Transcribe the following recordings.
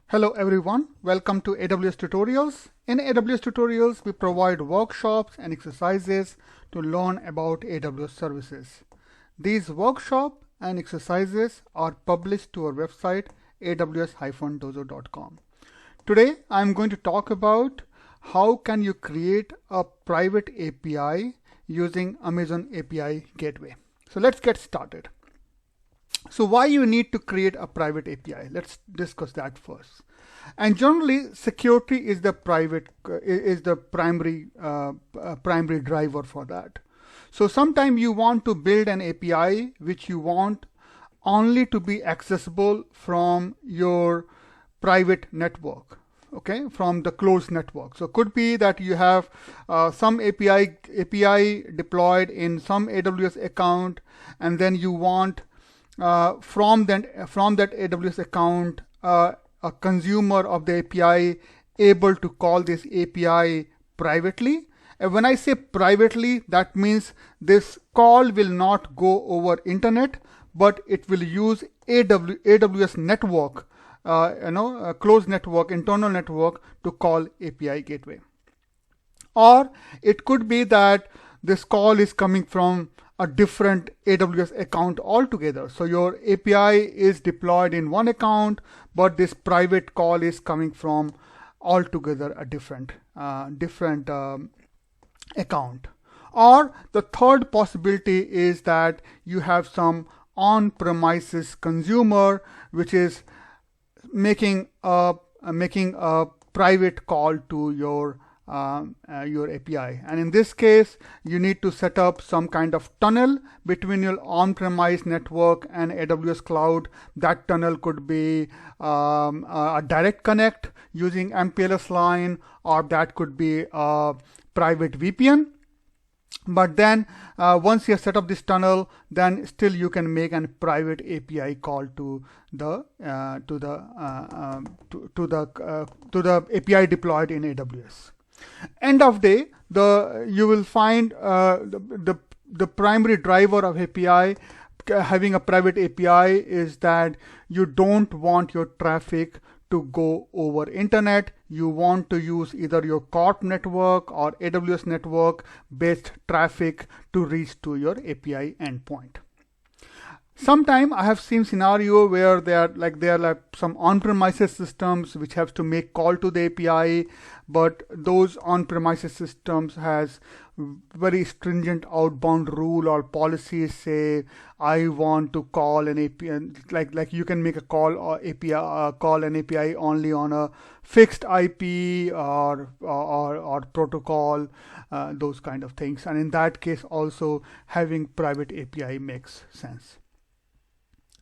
Hello everyone, welcome to AWS Tutorials. In AWS Tutorials, we provide workshops and exercises to learn about AWS services. These workshops and exercises are published to our website aws-dojo.com. Today, I'm going to talk about how can you create a private API using Amazon API Gateway. So let's get started. So why you need to create a private API? Let's discuss that first. And generally, security is the primary driver for that. So sometimes you want to build an API which you want only to be accessible from your private network. Okay, from the closed network. So it could be that you have some API deployed in some AWS account, and then you want from that AWS account, a consumer of the API able to call this API privately. And when I say privately, that means this call will not go over internet, but it will use AWS network, a closed network, internal network to call API gateway. Or it could be that this call is coming from a different AWS account altogether. So your API is deployed in one account, but this private call is coming from altogether a different account. Or the third possibility is that you have some on-premises consumer which is making a private call to your API, and in this case you need to set up some kind of tunnel between your on-premise network and AWS cloud. That tunnel could be a direct connect using MPLS line, or that could be a private VPN. But then once you have set up this tunnel, then still you can make a private API call to the API deployed in AWS. End of day, you will find the primary driver of API having a private API is that you don't want your traffic to go over internet. You want to use either your corp network or AWS network based traffic to reach to your API endpoint. Sometime I have seen scenario where there are some on-premises systems which have to make call to the API, but those on-premises systems has very stringent outbound rule or policies. Say I want to call an API, like you can make a call or call an API only on a fixed IP or protocol, those kind of things. And in that case, also having private API makes sense.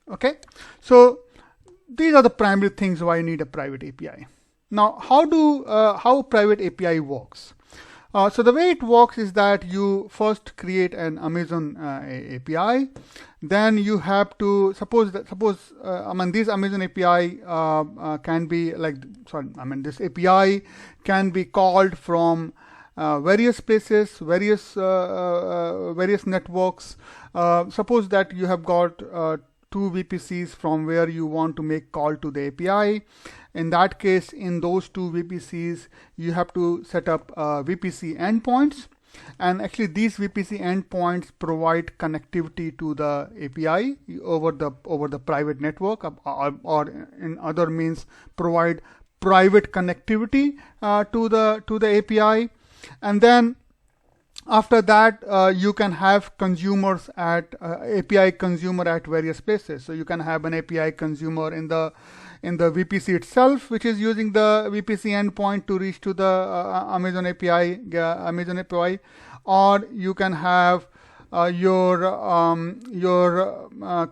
Okay, so these are the primary things why you need a private API. Now, how private API works? So the way it works is that you first create an Amazon API, then you have to suppose this Amazon API can be this API can be called from various places, various networks. Suppose that you have got two VPCs from where you want to make call to the API. In that case, in those two VPCs, you have to set up VPC endpoints. And actually, these VPC endpoints provide connectivity to the API over the private network, or in other means provide private connectivity to the API. And then after that, you can have consumers at API consumer at various places. So you can have an API consumer in the VPC itself, which is using the VPC endpoint to reach to the Amazon API, or you can have your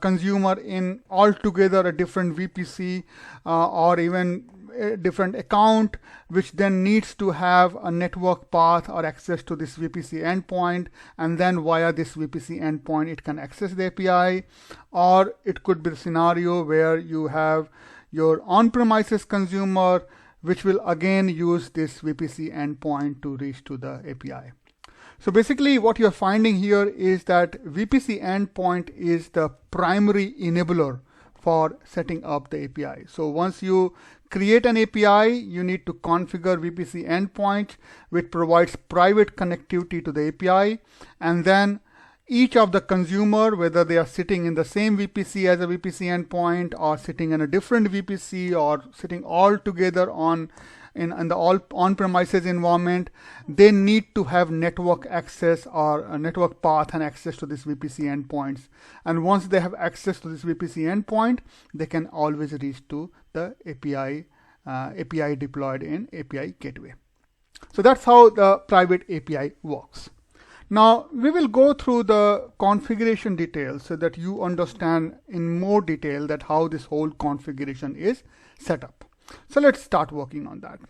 consumer in altogether a different VPC or even a different account, which then needs to have a network path or access to this VPC endpoint, and then via this VPC endpoint it can access the API. Or it could be the scenario where you have your on-premises consumer, which will again use this VPC endpoint to reach to the API. So basically what you're finding here is that VPC endpoint is the primary enabler for setting up the API. So once you create an API, you need to configure VPC endpoint, which provides private connectivity to the API. And then each of the consumer, whether they are sitting in the same VPC as a VPC endpoint or sitting in a different VPC or sitting all together in the all on-premises environment, they need to have network access or a network path and access to this VPC endpoints. And once they have access to this VPC endpoint, they can always reach to the API deployed in API gateway. So that's how the private API works. Now we will go through the configuration details so that you understand in more detail that how this whole configuration is set up. So let's start working on that.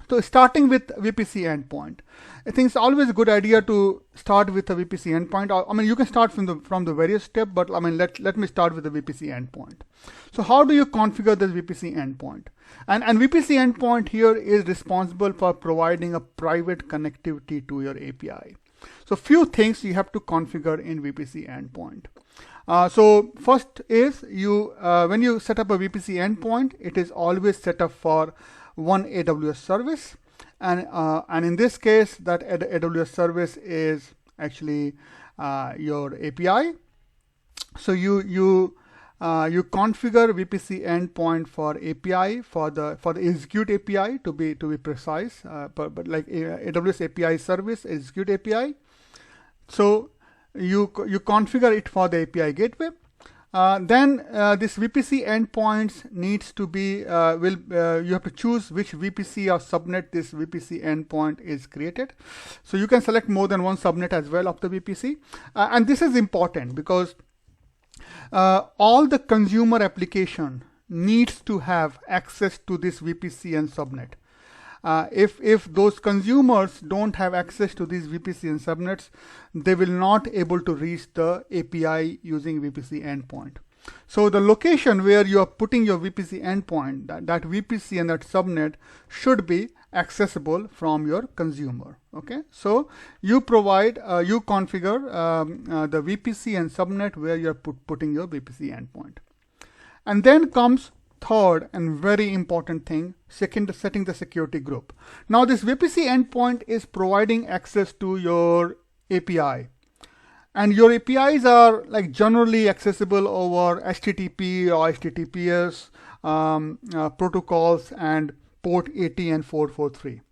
So starting with VPC endpoint, I think it's always a good idea to start with a VPC endpoint. I mean, you can start from the various steps, but I mean, let me start with the VPC endpoint. So how do you configure this VPC endpoint? And VPC endpoint here is responsible for providing a private connectivity to your API. So few things you have to configure in VPC endpoint. So first is when you set up a VPC endpoint, it is always set up for one AWS service, and in this case, that AWS service is actually your API. So you configure VPC endpoint for API for the execute API to be precise, but like AWS API service execute API. So you configure it for the API gateway. Then this VPC endpoints needs to be you have to choose which VPC or subnet this VPC endpoint is created. So you can select more than one subnet as well of the VPC, and this is important because all the consumer application needs to have access to this VPC and subnet. If those consumers don't have access to these VPC and subnets, they will not able to reach the API using VPC endpoint. So the location where you are putting your VPC endpoint, that VPC and that subnet should be accessible from your consumer. Okay, so you configure the VPC and subnet where you are putting your VPC endpoint. And then comes third and very important thing, setting the security group. Now this VPC endpoint is providing access to your API, and your APIs are like generally accessible over HTTP or HTTPS protocols and port 80 and 443.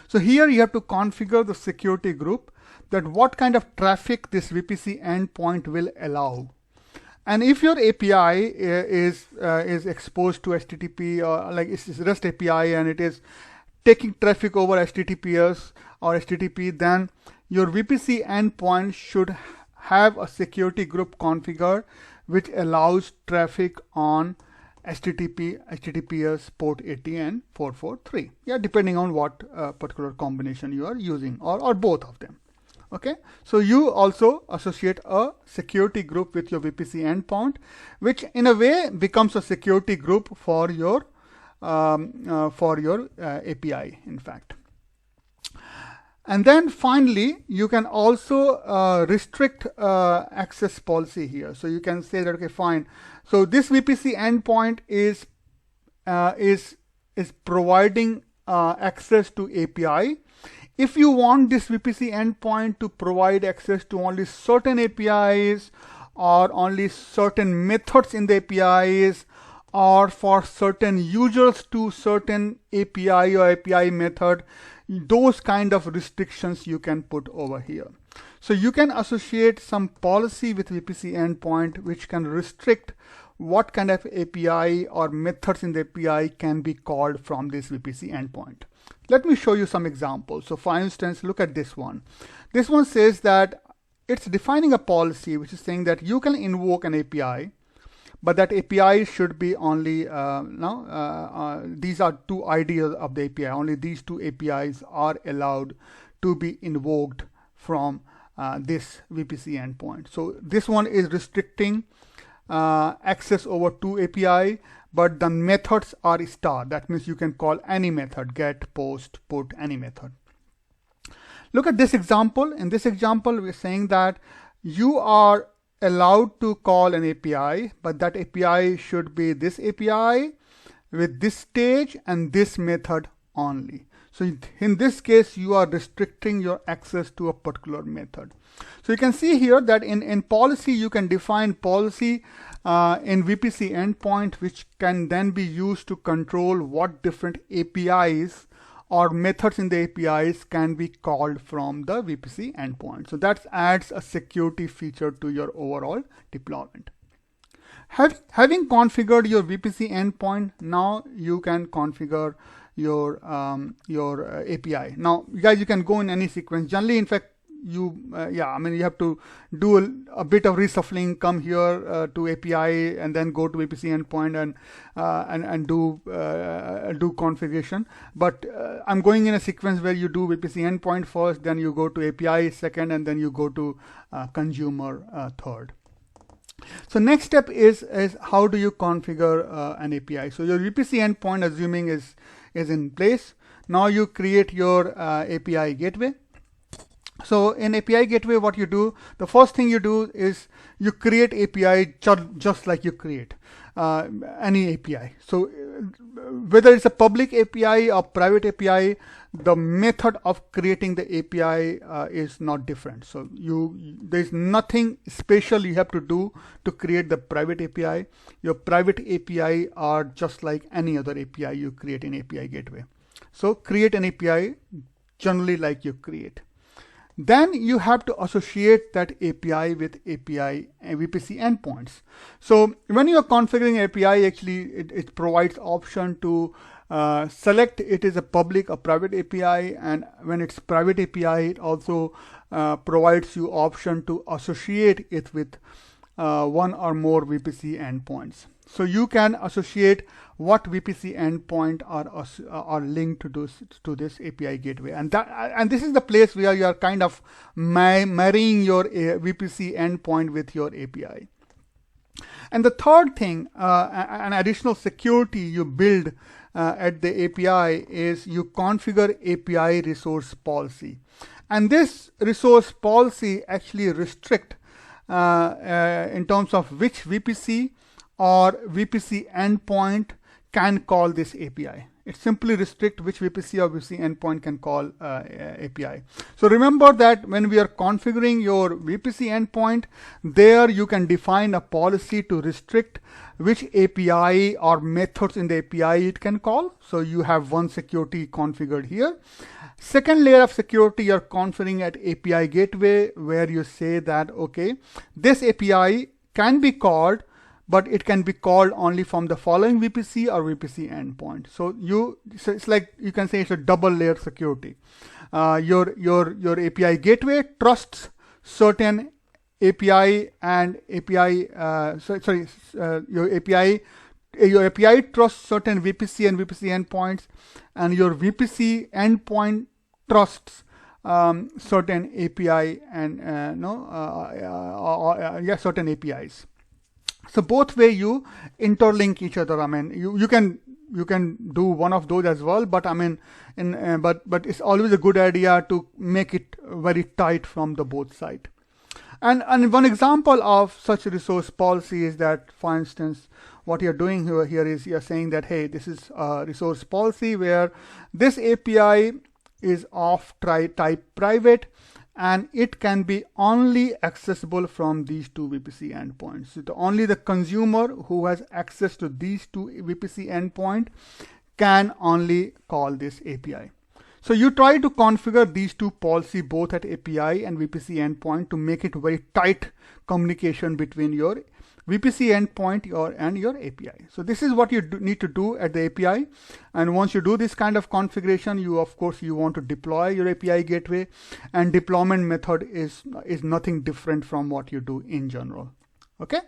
So here you have to configure the security group, that what kind of traffic this VPC endpoint will allow. And if your API is exposed to HTTP or like it's REST API and it is taking traffic over HTTPS or HTTP, then your VPC endpoint should have a security group configured which allows traffic on HTTPS port 80 and 443. Yeah, depending on what particular combination you are using, or both of them. Okay, so you also associate a security group with your VPC endpoint, which in a way becomes a security group for your API, in fact. And then finally, you can also restrict access policy here. So you can say that, okay, fine. So this VPC endpoint is providing access to API. If you want this VPC endpoint to provide access to only certain APIs or only certain methods in the APIs, or for certain users to certain API or API method, those kind of restrictions you can put over here. So you can associate some policy with VPC endpoint which can restrict what kind of API or methods in the API can be called from this VPC endpoint. Let me show you some examples. So for instance, look at this one. This one says that it's defining a policy which is saying that you can invoke an API, but that API should be only, these are two ideas of the API. Only these two APIs are allowed to be invoked from this VPC endpoint. So this one is restricting access over two API, but the methods are star. That means you can call any method, get, post, put, any method. Look at this example. In this example, we're saying that you are allowed to call an API, but that API should be this API, with this stage and this method only. So in this case, you are restricting your access to a particular method. So you can see here that in policy, you can define policy in VPC endpoint, which can then be used to control what different APIs or methods in the APIs can be called from the VPC endpoint. So that adds a security feature to your overall deployment. Having configured your VPC endpoint, now you can configure your API. Now, guys, you can go in any sequence. Generally, in fact, you have to do a bit of reshuffling. Come here to API and then go to VPC endpoint and do configuration. But I'm going in a sequence where you do VPC endpoint first, then you go to API second, and then you go to consumer third. So next step is how do you configure an API. So your VPC endpoint, assuming is in place. Now you create your API gateway. So in API gateway, what you do, the first thing you do is you create API just like you create any API. So whether it's a public API or private API, the method of creating the API is not different. So there's nothing special you have to do to create the private API. Your private API are just like any other API you create in API gateway. So create an API generally like you create. Then you have to associate that API with API and VPC endpoints. So when you are configuring API, actually it provides option to select it is a public or private API, and when it's private API, it also provides you option to associate it with one or more VPC endpoints. So you can associate what VPC endpoint are linked to this API gateway, and this is the place where you are kind of marrying your VPC endpoint with your API. And the third thing, an additional security you build at the API is you configure API resource policy, and this resource policy actually restrict in terms of which VPC or VPC endpoint can call this API. It simply restricts which VPC or VPC endpoint can call API. So remember that when we are configuring your VPC endpoint, there you can define a policy to restrict which API or methods in the API it can call. So you have one security configured here. Second layer of security you're configuring at API gateway, where you say that, okay, this API can be called, but it can be called only from the following VPC or VPC endpoint. So it's like you can say it's a double layer security. Your API gateway trusts certain API and API. Your API trusts certain VPC and VPC endpoints, and your VPC endpoint trusts certain API and certain APIs. So both way you interlink each other. I mean, you can do one of those as well, but I mean, but it's always a good idea to make it very tight from the both side. And one example of such a resource policy is that, for instance, what you're doing here is you're saying that, hey, this is a resource policy where this API is of type private, and it can be only accessible from these two VPC endpoints. So only the consumer who has access to these two VPC endpoint can only call this API. So you try to configure these two policy both at API and VPC endpoint to make it very tight communication between your VPC endpoint and your API. So this is what you need to do at the API. And once you do this kind of configuration, you want to deploy your API gateway, and deployment method is nothing different from what you do in general. Okay.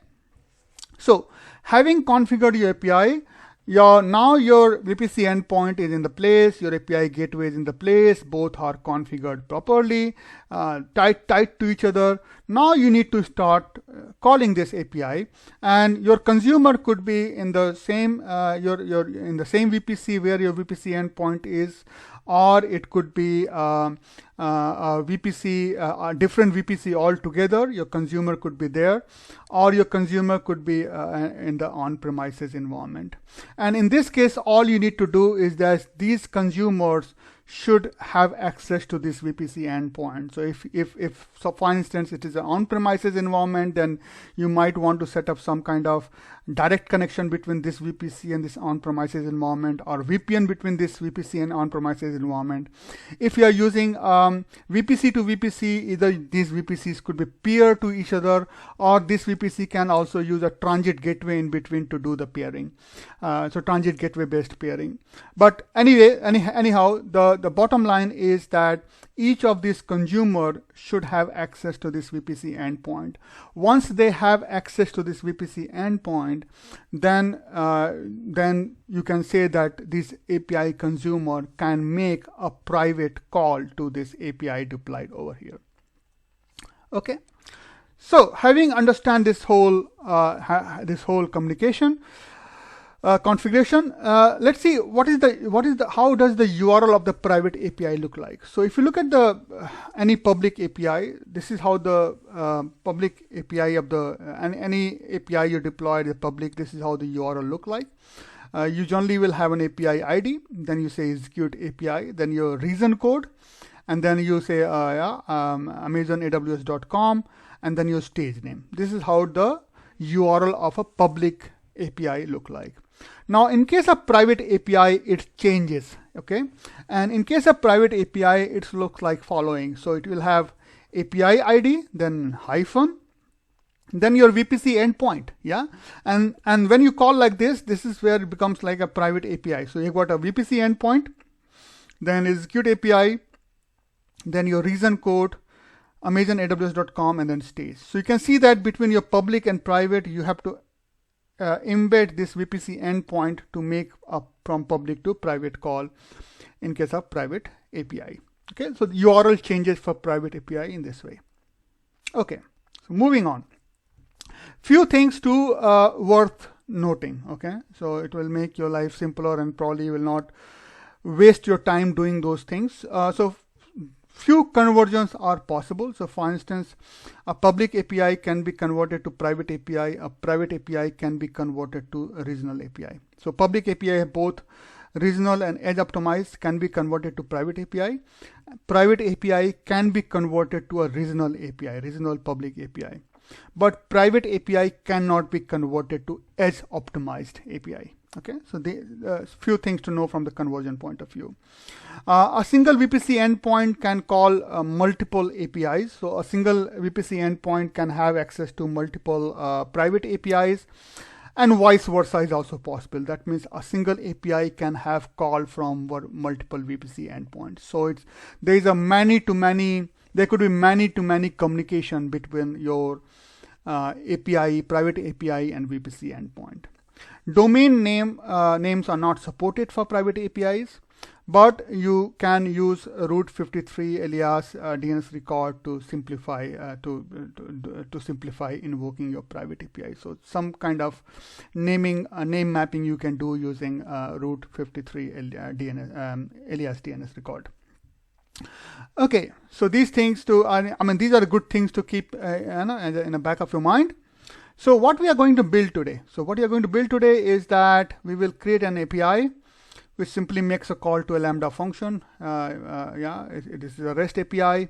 So having configured your API, now your VPC endpoint is in the place, your API gateway is in the place, both are configured properly. tied to each other. Now you need to start calling this API, and your consumer could be in the same your in the same VPC where your VPC endpoint is, or it could be a different VPC altogether. Your consumer could be there, or your consumer could be in the on-premises environment. And in this case, all you need to do is that these consumers should have access to this VPC endpoint. So so for instance, it is an on-premises environment, then you might want to set up some kind of direct connection between this VPC and this on-premises environment, or VPN between this VPC and on-premises environment. If you are using VPC to VPC, either these VPCs could be peer to each other, or this VPC can also use a transit gateway in between to do the peering. So transit gateway based peering. But anyway, anyhow, the bottom line is that each of these consumer should have access to this VPC endpoint. Once they have access to this VPC endpoint, then you can say that this API consumer can make a private call to this API deployed over here. Okay, so having understand this whole communication configuration, let's see how does the URL of the private API look like. So if you look at the any public API, this is how the public API of the any API you deploy the public. This is how the URL look like. You generally will have an API ID, then you say execute API, then your reason code, and then you say AmazonAWS.com, and then your stage name. This is how the URL of a public API look like. Now, in case of private API, it changes, okay? And in case of private API, it looks like following. So it will have API ID, then hyphen, then your VPC endpoint, yeah? And when you call like this is where it becomes like a private API. So you got a VPC endpoint, then execute API, then your reason code, AmazonAWS.com, and then stage. So you can see that between your public and private, you have to embed this VPC endpoint to make up from public to private call in case of private API. Okay, so the URL changes for private API in this way. Okay, so moving on. Few things to worth noting. Okay, so it will make your life simpler and probably will not waste your time doing those things. So few conversions are possible. So for instance, a public API can be converted to private API. A private API can be converted to a regional API. So public API, both regional and edge optimized, can be converted to private API. Private API can be converted to a regional API, regional public API. But private API cannot be converted to edge optimized API. Okay, so few things to know from the conversion point of view. A single VPC endpoint can call multiple APIs. So a single VPC endpoint can have access to multiple private APIs, and vice versa is also possible. That means a single API can have call from multiple VPC endpoints. So there is a there could be many-to-many communication between your API, private API, and VPC endpoint. Domain names are not supported for private APIs, but you can use root 53 alias DNS record to simplify to simplify invoking your private API. So some kind of name mapping you can do using root 53 alias DNS record. Okay, so these things these are the good things to keep in the back of your mind. So what we are going to build today? So what you are going to build today is that we will create an API which simply makes a call to a Lambda function. It is a REST API.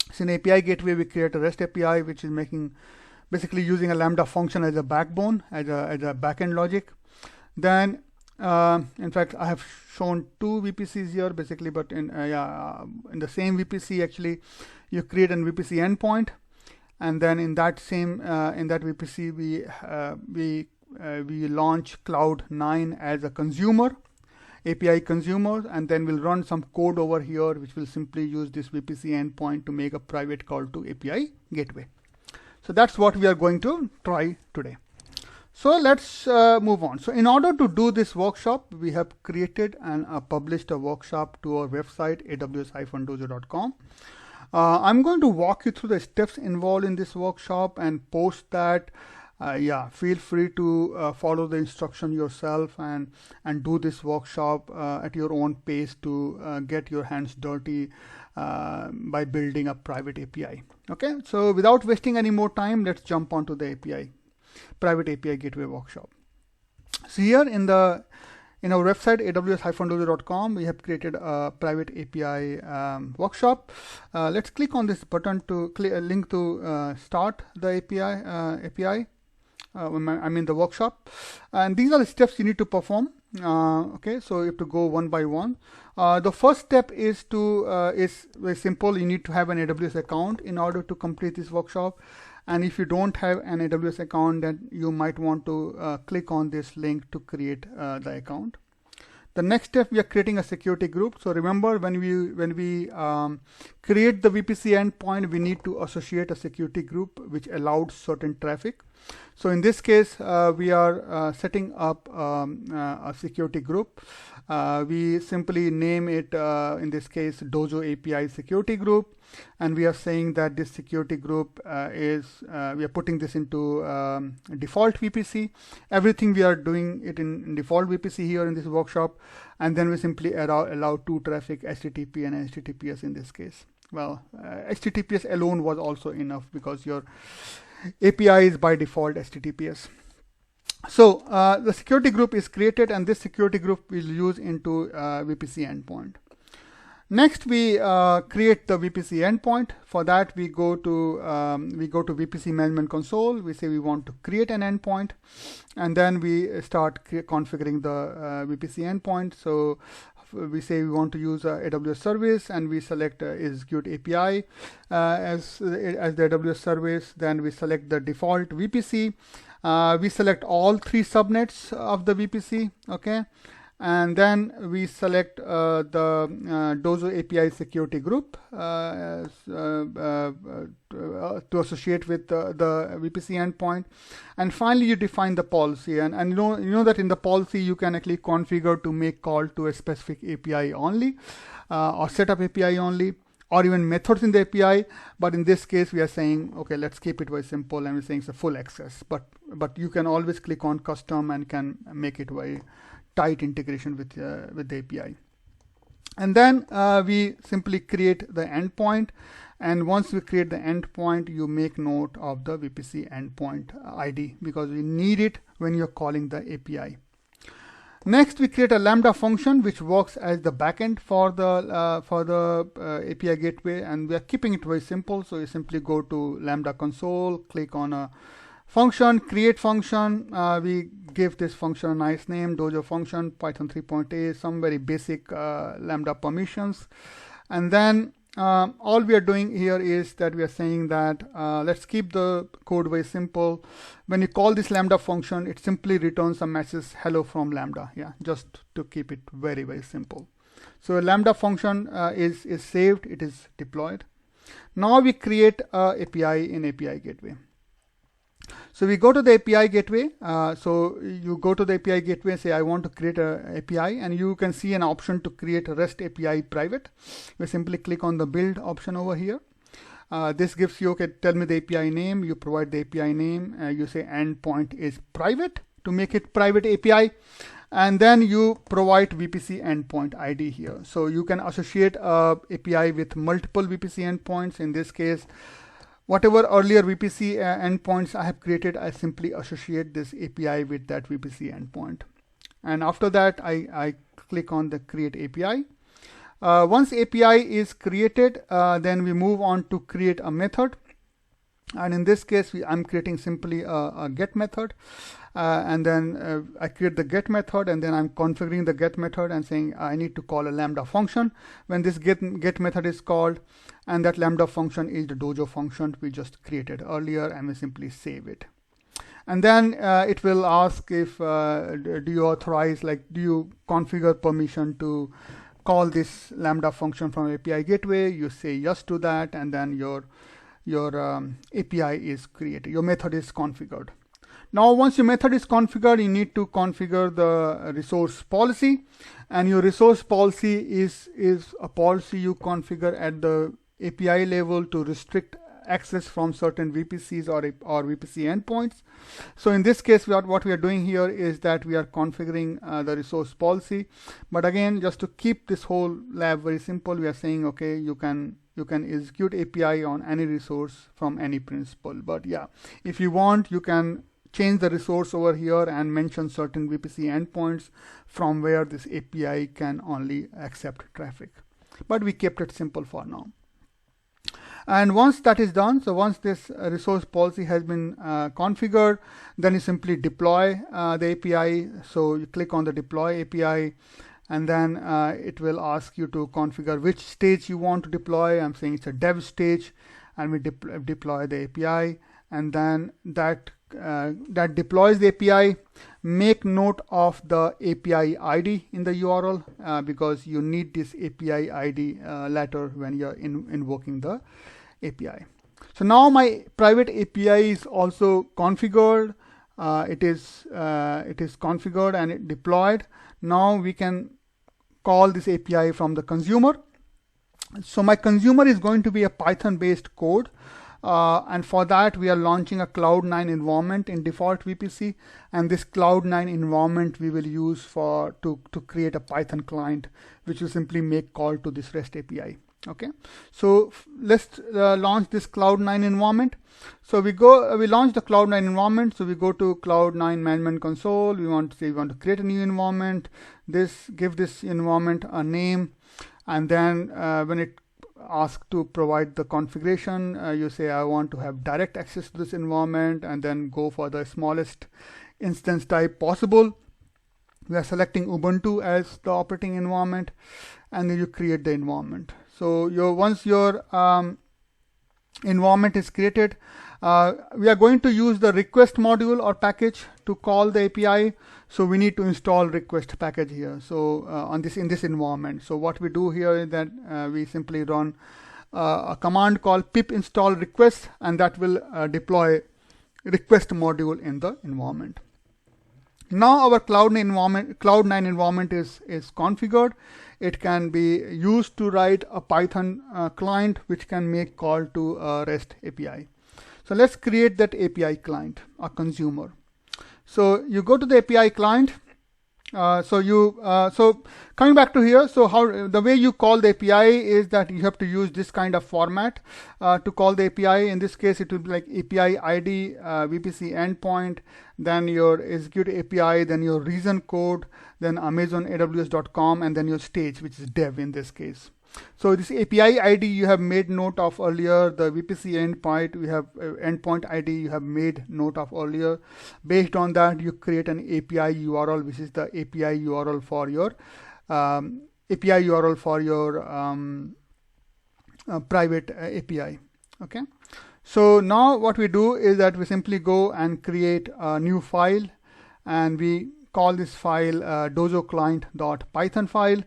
It's an API gateway. We create a REST API which is basically using a Lambda function as a backbone, as a backend logic. Then in fact, I have shown two VPCs here basically, but in the same VPC actually you create an VPC endpoint. And then in that VPC, we launch Cloud9 as a consumer, API consumer, and then we'll run some code over here, which will simply use this VPC endpoint to make a private call to API gateway. So that's what we are going to try today. So let's move on. So in order to do this workshop, we have created and published a workshop to our website, aws-dojo.com. I'm going to walk you through the steps involved in this workshop and post that. Yeah, feel free to follow the instruction yourself and do this workshop at your own pace to get your hands dirty by building a private API. Okay, so without wasting any more time, let's jump onto the API, private API gateway workshop. So here in our website aws-dojo.com, we have created a private API workshop. Let's click on this button to link to start the API. I mean the workshop, and these are the steps you need to perform. Okay, so you have to go one by one. The first step is very simple. You need to have an AWS account in order to complete this workshop. And if you don't have an AWS account, then you might want to click on this link to create the account. The next step, we are creating a security group. So remember, when we create the VPC endpoint, we need to associate a security group which allows certain traffic. So in this case, we are setting up a security group. We simply name it, in this case, Dojo API security group. And we are saying that this security group we are putting this into default VPC. Everything we are doing it in default VPC here in this workshop. And then we simply allow two traffic, HTTP and HTTPS in this case. Well, HTTPS alone was also enough because your API is by default HTTPS. So the security group is created, and this security group we'll use into VPC endpoint. Next, we create the VPC endpoint. For that, we go to VPC management console. We say we want to create an endpoint, and then we start configuring the VPC endpoint. So we say we want to use AWS service, and we select execute API as the AWS service. Then we select the default VPC. We select all three subnets of the VPC. Okay. And then we select the Dojo API security group to associate with the VPC endpoint. And finally, you define the policy. And you know that in the policy, you can actually configure to make call to a specific API only, or setup API only, or even methods in the API. But in this case, we are saying, okay, let's keep it very simple, and we're saying it's a full access. But you can always click on custom and can make it very tight integration with the API. And then we simply create the endpoint. And once we create the endpoint, you make note of the VPC endpoint ID because we need it when you're calling the API. Next, we create a Lambda function which works as the backend for the API gateway, and we are keeping it very simple. So you simply go to Lambda console, click on a function, create function. We give this function a nice name, Dojo function, Python 3.8, some very basic Lambda permissions. And then all we are doing here is that we are saying that let's keep the code very simple. When you call this Lambda function, it simply returns a message hello from Lambda. Yeah, just to keep it very, very simple. So a Lambda function is saved, it is deployed. Now we create a API in API gateway. So we go to the API gateway. So you go to the API gateway and say, I want to create an API, and you can see an option to create a REST API private. We simply click on the build option over here. This gives you, okay, tell me the API name. You provide the API name. You say endpoint is private to make it private API. And then you provide VPC endpoint ID here. So you can associate a API with multiple VPC endpoints. In this case, whatever earlier VPC endpoints I have created, I simply associate this API with that VPC endpoint. And after that, I click on the create API. Once API is created, then we move on to create a method. And in this case, I'm creating simply a get method. And then I create the get method, and then I'm configuring the get method and saying I need to call a Lambda function when this get method is called. And that Lambda function is the Dojo function we just created earlier, and we simply save it. And then it will ask if do you authorize, like, do you configure permission to call this Lambda function from API gateway? You say yes to that, and then your API is created. Your method is configured. Now, once your method is configured, you need to configure the resource policy, and your resource policy is a policy you configure at the API level to restrict access from certain VPCs or VPC endpoints. So in this case, what we are doing here is that we are configuring the resource policy. But again, just to keep this whole lab very simple, we are saying, okay, you can execute API on any resource from any principal. But yeah, if you want, you can change the resource over here and mention certain VPC endpoints from where this API can only accept traffic. But we kept it simple for now. And once that is done, so once this resource policy has been configured, then you simply deploy the API. So you click on the deploy API, and then it will ask you to configure which stage you want to deploy. I'm saying it's a dev stage, and we deploy the API, and then that deploys the API. Make note of the API ID in the URL because you need this API ID later when you're invoking the API. So now my private API is also configured. It is configured and it deployed. Now we can call this API from the consumer. So my consumer is going to be a Python-based code. And for that, we are launching a Cloud9 environment in default VPC. And this Cloud9 environment we will use to create a Python client, which will simply make call to this REST API. Okay, so let's launch this Cloud9 environment. So we launch the Cloud9 environment. So we go to Cloud9 management console. We want to create a new environment. Give this environment a name, and then when it asks to provide the configuration, you say I want to have direct access to this environment, and then go for the smallest instance type possible. We are selecting Ubuntu as the operating environment, and then you create the environment. So once your environment is created, we are going to use the request module or package to call the API. So we need to install request package here. So in this environment. So what we do here is that we simply run a command called pip install request, and that will deploy request module in the environment. Now our Cloud9 environment is configured. It can be used to write a Python client which can make call to a REST API. So let's create that API client, a consumer. So you go to the API client. So coming back to here, so the way you call the API is that you have to use this kind of format to call the API. In this case, it will be like API ID, VPC endpoint, then your execute API, then your reason code, then Amazon AWS.com, and then your stage, which is dev in this case. So this API ID you have made note of earlier. The VPC endpoint, we have endpoint ID you have made note of earlier. Based on that, you create an API URL, which is the API URL for your private API. Okay. So now what we do is that we simply go and create a new file, and we call this file dozoclient.python file.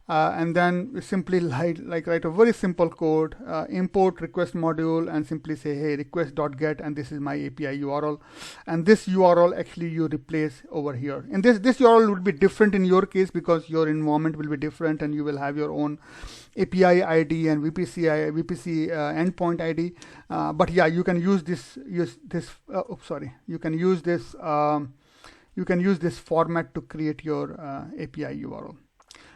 And then we simply write a very simple code, import request module, and simply say, hey, request.get, and this is my API URL. And this URL actually you replace over here. And this URL would be different in your case because your environment will be different, and you will have your own API ID and VPC endpoint ID. But yeah, you can use this. You can use this format to create your API URL.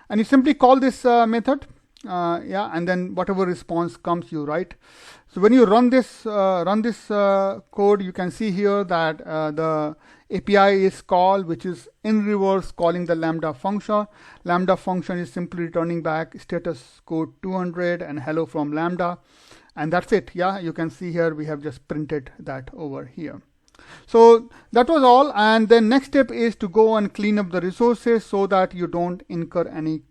And you simply call this method, and then whatever response comes, you write. So when you run this code, you can see here that the API is called, which is in reverse calling the Lambda function. Lambda function is simply returning back status code 200 and hello from Lambda, and that's it. Yeah, you can see here we have just printed that over here. So that was all, and then next step is to go and clean up the resources so that you don't incur any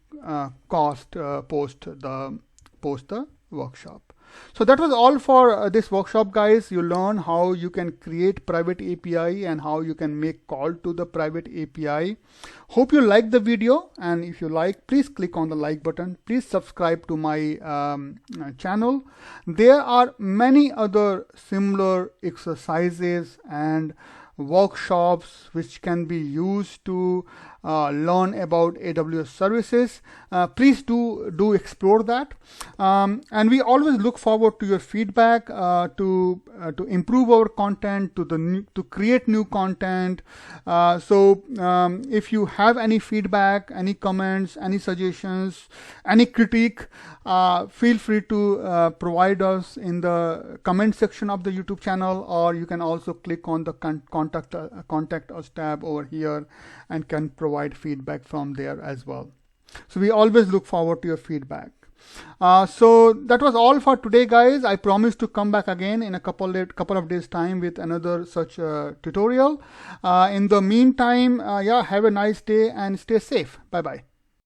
cost post the workshop. So that was all for this workshop, guys. You learn how you can create private API and how you can make call to the private API. Hope you liked the video, and if you like, please click on the like button. Please subscribe to my channel. There are many other similar exercises and workshops which can be used to learn about AWS services, please do explore that. And we always look forward to your feedback to improve our content, to create new content. So if you have any feedback, any comments, any suggestions, any critique, feel free to provide us in the comment section of the YouTube channel, or you can also click on the contact us tab over here and can provide feedback from there as well. So we always look forward to your feedback. So that was all for today, guys. I promise to come back again in a couple of days time with another such tutorial. In the meantime, have a nice day and stay safe. Bye bye.